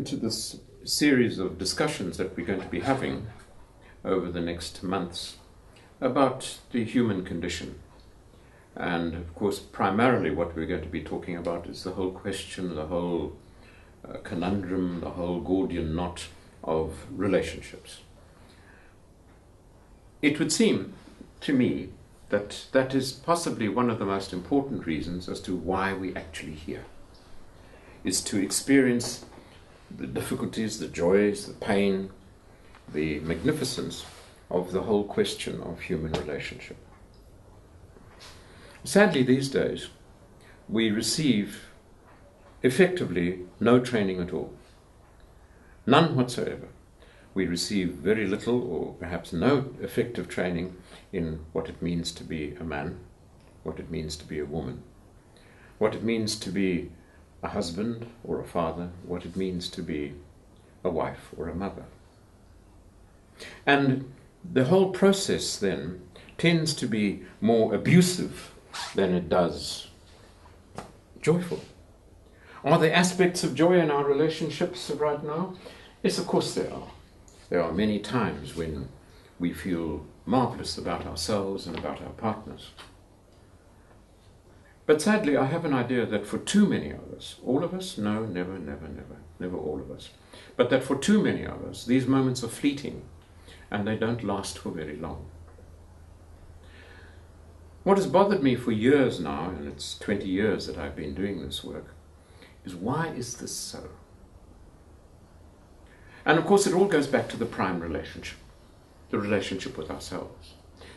welcome to this series of discussions that we're going to be having over the next months about the human condition. And of course, primarily what we're going to be talking about is the whole question, the whole conundrum, the whole Gordian knot of relationships. It would seem to me that that is possibly one of the most important reasons as to why we're actually here, is to experience the difficulties, the joys, the pain, the magnificence of the whole question of human relationship. Sadly, these days, we receive effectively no training at all. None whatsoever. We receive very little or perhaps no effective training in what it means to be a man, what it means to be a woman, what it means to be a husband or a father, what it means to be a wife or a mother. And the whole process then tends to be more abusive than it does joyful. Are there aspects of joy in our relationships right now? Yes, of course there are. There are many times when we feel marvelous about ourselves and about our partners. But sadly, I have an idea that for too many of us, all of us, no, never all of us, but that for too many of us, these moments are fleeting and they don't last for very long. What has bothered me for years now, and it's 20 years that I've been doing this work, is why is this so? And of course, it all goes back to the prime relationship, the relationship with ourselves.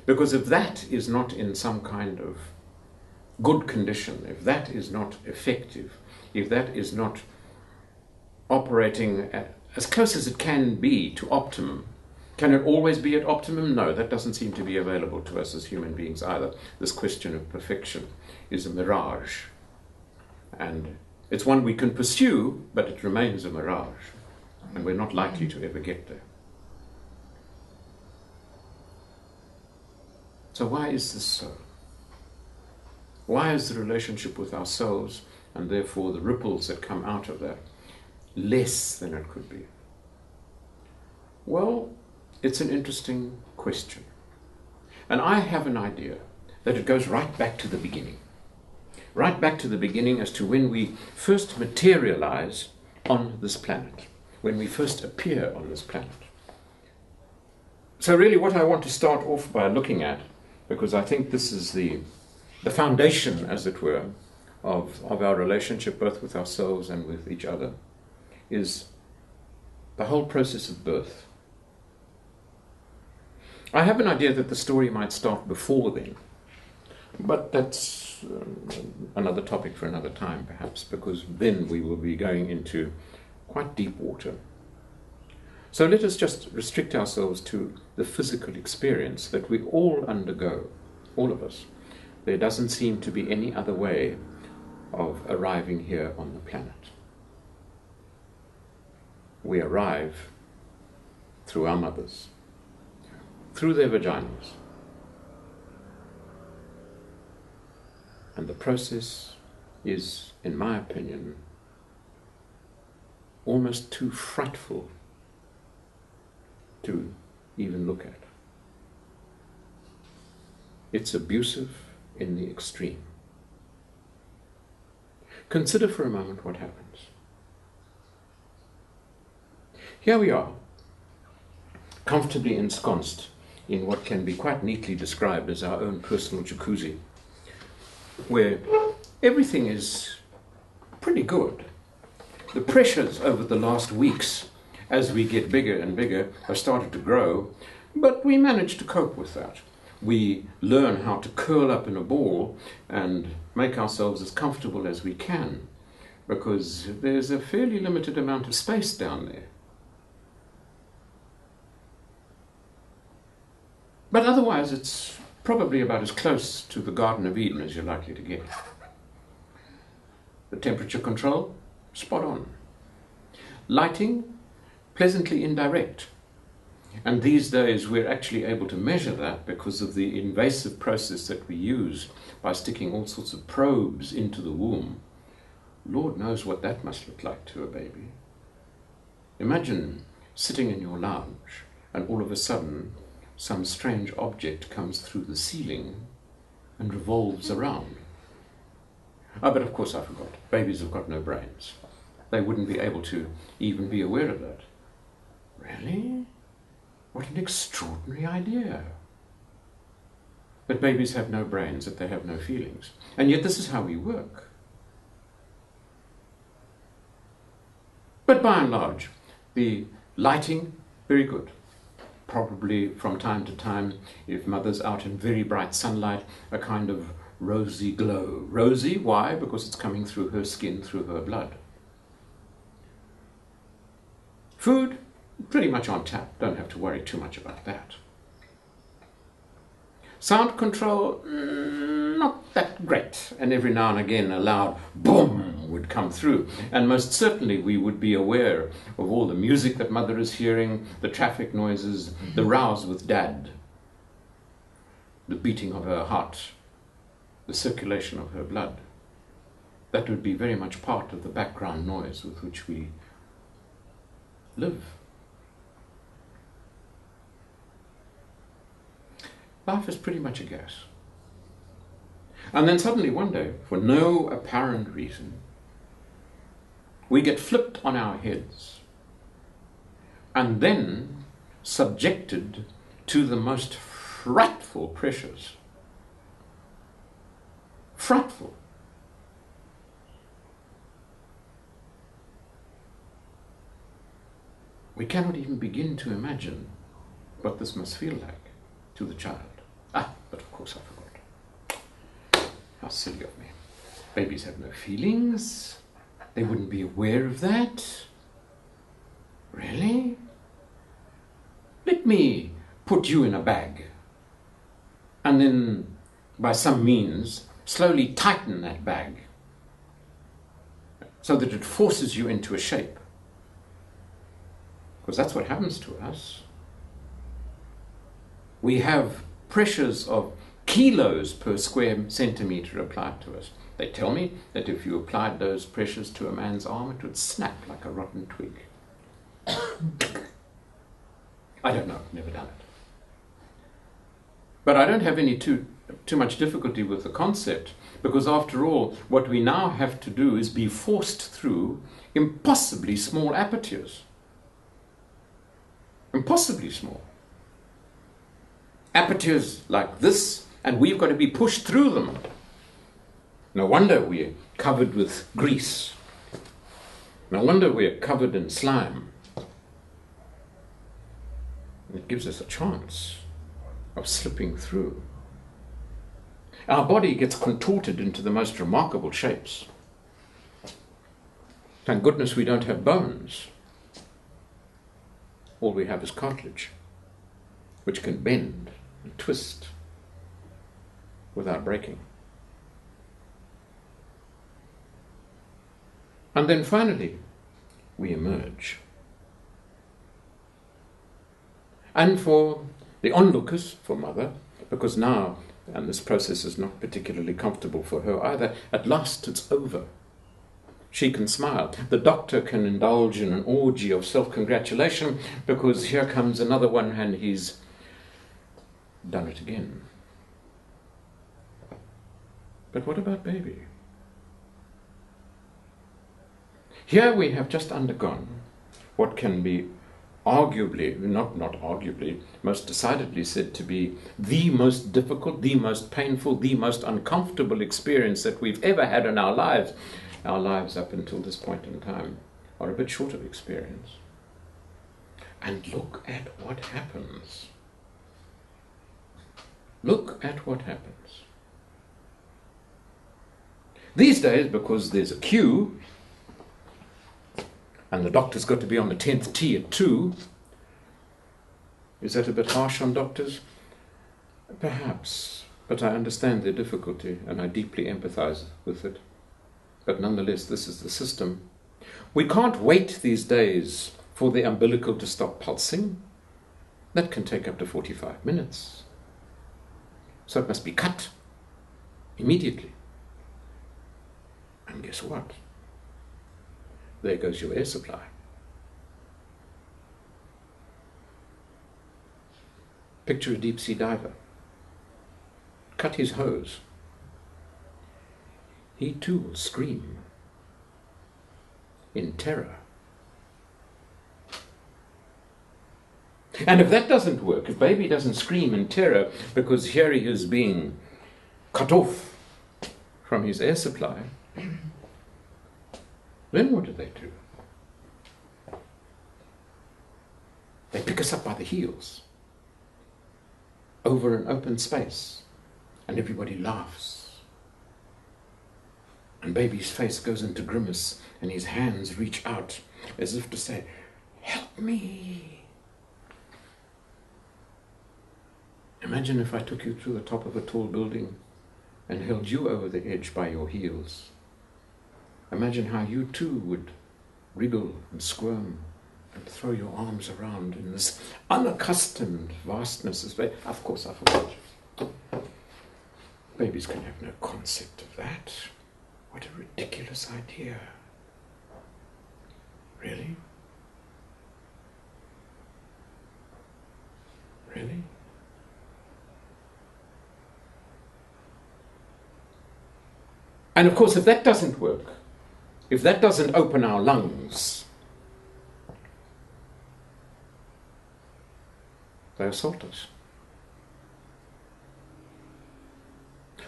Because if that is not in some kind of good condition, if that is not effective, if that is not operating at, as close as it can be to optimum, can it always be at optimum? No, that doesn't seem to be available to us as human beings either. This question of perfection is a mirage. And it's one we can pursue, but it remains a mirage. And we're not likely to ever get there. So why is this so? Why is the relationship with ourselves, and therefore the ripples that come out of that, less than it could be? Well, it's an interesting question. And I have an idea that it goes right back to the beginning. Right back to the beginning as to when we first materialize on this planet, when we first appear on this planet. So really what I want to start off by looking at, because I think this is the foundation, as it were, of our relationship both with ourselves and with each other, is the whole process of birth. I have an idea that the story might start before then, but that's another topic for another time perhaps, because then we will be going into quite deep water. So let us just restrict ourselves to the physical experience that we all undergo, all of us. There doesn't seem to be any other way of arriving here on the planet. We arrive through our mothers, through their vaginas. And the process is, in my opinion, almost too frightful to even look at. It's abusive in the extreme. Consider for a moment what happens. Here we are, comfortably ensconced in what can be quite neatly described as our own personal jacuzzi, where everything is pretty good. The pressures over the last weeks, as we get bigger and bigger, have started to grow, but we manage to cope with that. We learn how to curl up in a ball and make ourselves as comfortable as we can, because there's a fairly limited amount of space down there. But otherwise, it's probably about as close to the Garden of Eden as you're likely to get. The temperature control, spot on. Lighting, pleasantly indirect. And these days we're actually able to measure that because of the invasive process that we use by sticking all sorts of probes into the womb. Lord knows what that must look like to a baby. Imagine sitting in your lounge and all of a sudden some strange object comes through the ceiling and revolves around. Oh, but of course I forgot. Babies have got no brains. They wouldn't be able to even be aware of that. Really? What an extraordinary idea. But babies have no brains, that they have no feelings. And yet this is how we work. But by and large, the lighting, very good. Probably from time to time, if mother's out in very bright sunlight, a kind of rosy glow. Rosy, why? Because it's coming through her skin, through her blood. Food, pretty much on tap. Don't have to worry too much about that. Sound control, not that great. And every now and again a loud boom would come through. And most certainly we would be aware of all the music that mother is hearing, the traffic noises, the rows with dad, the beating of her heart, the circulation of her blood. That would be very much part of the background noise with which we live. Life is pretty much a guess. And then suddenly one day, for no apparent reason, we get flipped on our heads and then subjected to the most frightful pressures. Frightful. We cannot even begin to imagine what this must feel like to the child. But of course I forgot. How silly of me. Babies have no feelings. They wouldn't be aware of that. Really? Let me put you in a bag and then by some means slowly tighten that bag so that it forces you into a shape. Because that's what happens to us. We have pressures of kilos per square centimeter applied to us. They tell me that if you applied those pressures to a man's arm, it would snap like a rotten twig. I don't know, I've never done it. But I don't have any too much difficulty with the concept, because after all, what we now have to do is be forced through impossibly small apertures. Impossibly small. Apertures like this, and we've got to be pushed through them. No wonder we're covered with grease. No wonder we're covered in slime. It gives us a chance of slipping through. Our body gets contorted into the most remarkable shapes. Thank goodness we don't have bones. All we have is cartilage, which can bend and twist without breaking. And then finally, we emerge. And for the onlookers, for mother, because now, and this process is not particularly comfortable for her either, at last it's over. She can smile. The doctor can indulge in an orgy of self-congratulation because here comes another one and he's done it again. But what about baby? Here we have just undergone what can be arguably, not arguably, most decidedly said to be the most difficult, the most painful, the most uncomfortable experience that we've ever had in our lives. Our lives up until this point in time are a bit short of experience. And look at what happens. Look at what happens. These days, because there's a queue, and the doctor's got to be on the 10th tee at 2, is that a bit harsh on doctors? Perhaps, but I understand their difficulty, and I deeply empathize with it. But nonetheless, this is the system. We can't wait these days for the umbilical to stop pulsing. That can take up to 45 minutes. So it must be cut immediately. And guess what? There goes your air supply. Picture a deep-sea diver. Cut his hose. He too will scream in terror. And if that doesn't work, if baby doesn't scream in terror because here he is being cut off from his air supply, then what do? They pick us up by the heels over an open space, and everybody laughs. And baby's face goes into grimace, and his hands reach out as if to say, "Help me." Imagine if I took you to the top of a tall building and held you over the edge by your heels. Imagine how you too would wriggle and squirm and throw your arms around in this unaccustomed vastness of space. Of course, I forgot. Babies can have no concept of that. What a ridiculous idea. Really? Really? And of course, if that doesn't work, if that doesn't open our lungs, they assault us.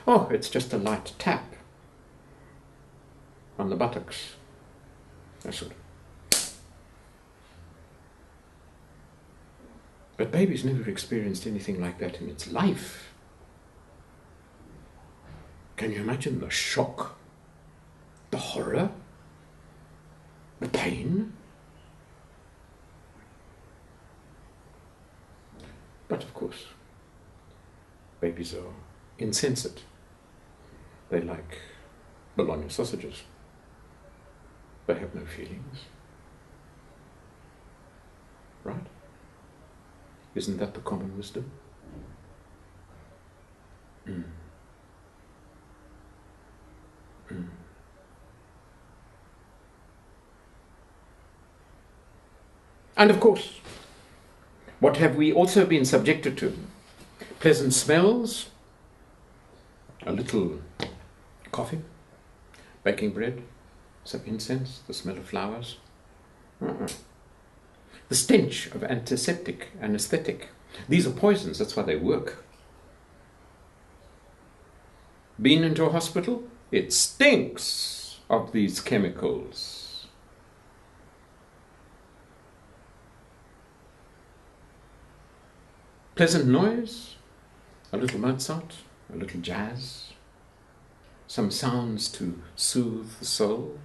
Oh, it's just a light tap on the buttocks. That's it. But baby's never experienced anything like that in its life. Can you imagine the shock, the horror, the pain? But of course, babies are insensate. They like bologna sausages. They have no feelings. Right? Isn't that the common wisdom? And of course, what have we also been subjected to? Pleasant smells, a little coffee, baking bread, some incense, the smell of flowers. The stench of antiseptic, anesthetic. These are poisons, that's why they work. Been into a hospital? It stinks of these chemicals. Pleasant noise, a little Mozart, a little jazz, some sounds to soothe the soul.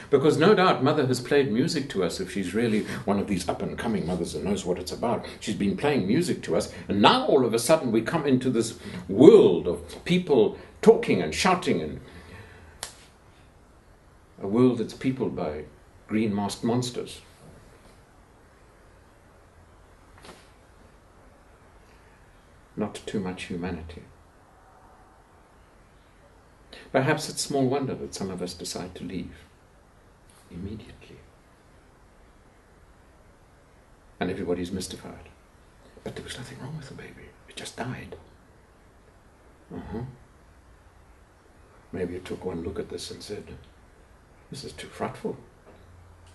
Because no doubt mother has played music to us if she's really one of these up-and-coming mothers and knows what it's about. She's been playing music to us, and now all of a sudden we come into this world of people talking and shouting, and a world that's peopled by green-masked monsters. Not too much humanity. Perhaps it's small wonder that some of us decide to leave immediately. And everybody's mystified. But there was nothing wrong with the baby. It just died. Maybe it took one look at this and said, "This is too frightful.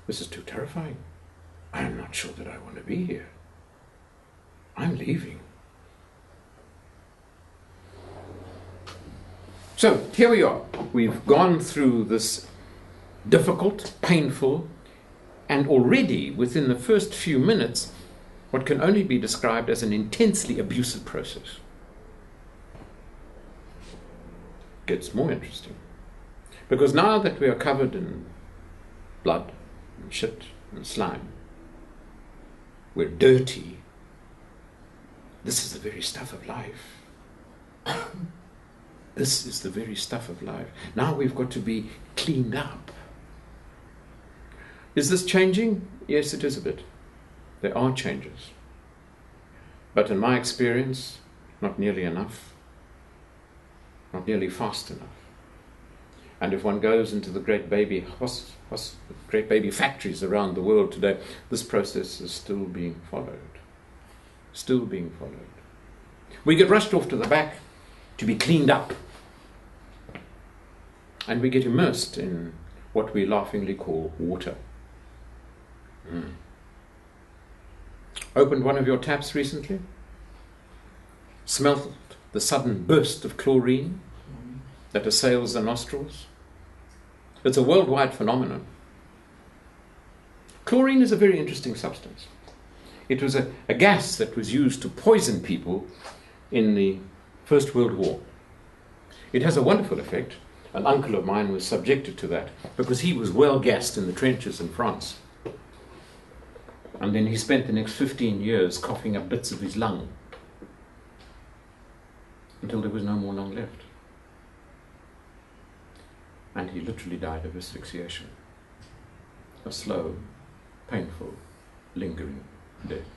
This is too terrifying. I am not sure that I want to be here. I'm leaving." So here we are. We've gone through this difficult, painful, and already within the first few minutes, what can only be described as an intensely abusive process. Gets more interesting. Because now that we are covered in blood and shit and slime, we're dirty. This is the very stuff of life. This is the very stuff of life. Now we've got to be cleaned up. Is this changing? Yes, it is a bit. There are changes. But in my experience, not nearly enough. Not nearly fast enough. And if one goes into the great baby great baby factories around the world today, this process is still being followed. Still being followed. We get rushed off to the back to be cleaned up. And we get immersed in what we laughingly call water. Opened one of your taps recently? Smelt the sudden burst of chlorine that assails the nostrils? It's a worldwide phenomenon. Chlorine is a very interesting substance. It was a gas that was used to poison people in the First World War. It has a wonderful effect. An uncle of mine was subjected to that because he was well gassed in the trenches in France. And then he spent the next 15 years coughing up bits of his lung until there was no more lung left. And he literally died of asphyxiation. A slow, painful, lingering death.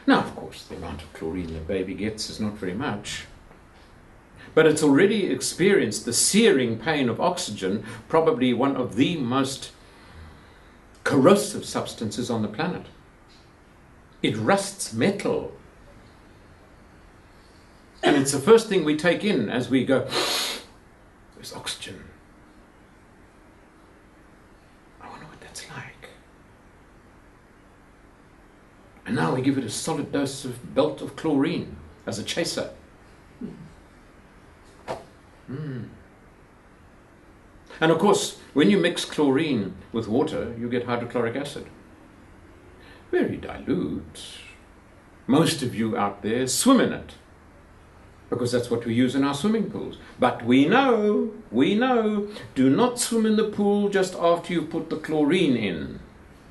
Now, of course, the amount of chlorine the baby gets is not very much, but it's already experienced the searing pain of oxygen, probably one of the most corrosive substances on the planet. It rusts metal. And it's the first thing we take in as we go, there's oxygen. I wonder what that's like. And now we give it a solid dose of belt of chlorine as a chaser. And of course, when you mix chlorine with water, you get hydrochloric acid. Very dilute. Most of you out there swim in it, because that's what we use in our swimming pools. But we know, do not swim in the pool just after you've put the chlorine in.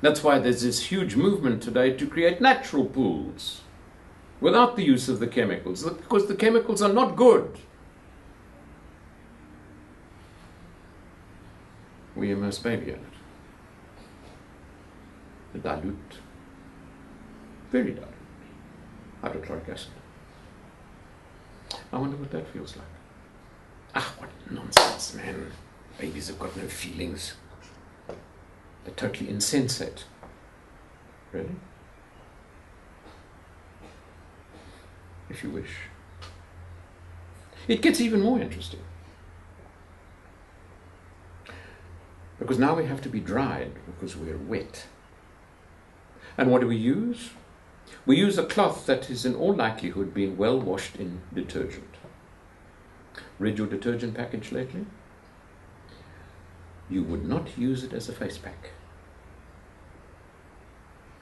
That's why there's this huge movement today to create natural pools without the use of the chemicals, because the chemicals are not good. We immerse baby in it. The dilute, very dilute, hydrochloric acid. I wonder what that feels like. Ah, what nonsense, man. Babies have got no feelings. They're totally insensate. Really? If you wish. It gets even more interesting. Because now we have to be dried because we're wet. And what do we use? We use a cloth that is in all likelihood being well washed in detergent. Read your detergent package lately? You would not use it as a face pack,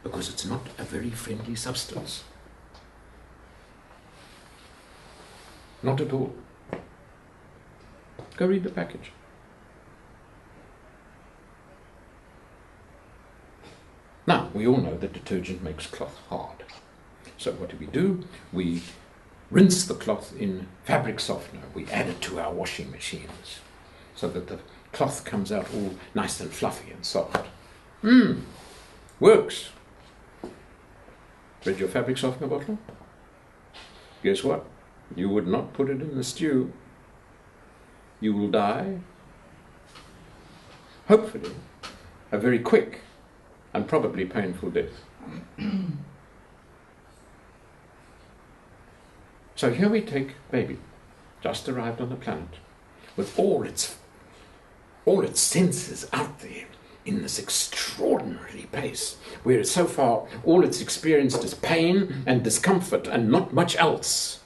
because it's not a very friendly substance. Not at all. Go read the package. Now, we all know that detergent makes cloth hard. So what do? We rinse the cloth in fabric softener. We add it to our washing machines so that the cloth comes out all nice and fluffy and soft. Works. Read your fabric softener bottle? Guess what? You would not put it in the stew. You will die. Hopefully, a very quick and probably painful death. So here we take baby, just arrived on the planet, with all its senses out there in this extraordinary pace, whereas so far all it's experienced is pain and discomfort and not much else.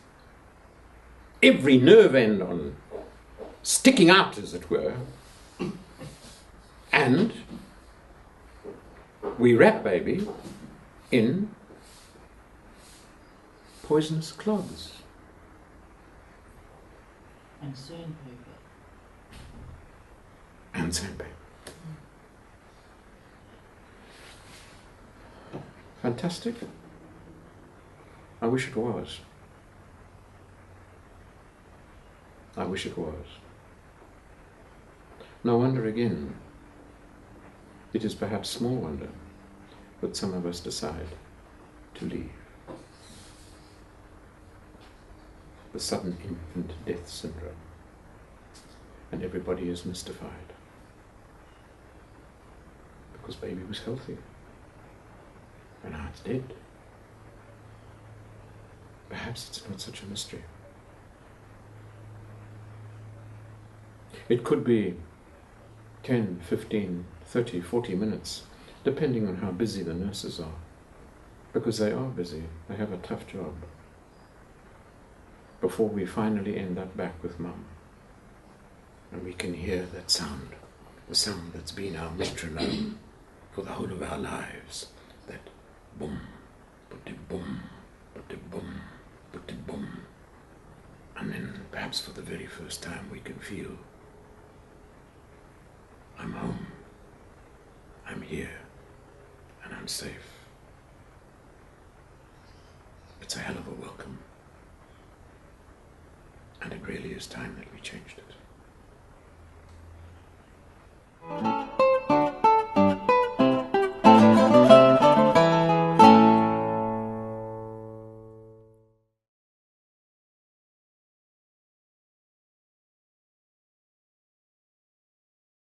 Every nerve end on sticking out, as it were, and we wrap baby in poisonous cloths. And sandpaper. And sandpaper. Fantastic. I wish it was. I wish it was. No wonder again. It is perhaps small wonder that some of us decide to leave. The sudden infant death syndrome. And everybody is mystified. Because baby was healthy. And now it's dead. perhaps it's not such a mystery. It could be 10, 15, 30, 40 minutes, depending on how busy the nurses are. Because they are busy, they have a tough job. Before we finally end up back with Mum. And we can hear that sound, the sound that's been our metronome for the whole of our lives. That boom, boom, boom, boom. And then perhaps for the very first time we can feel, I'm home, I'm here, and I'm safe. It's a hell of a welcome. And it really is time that we changed it.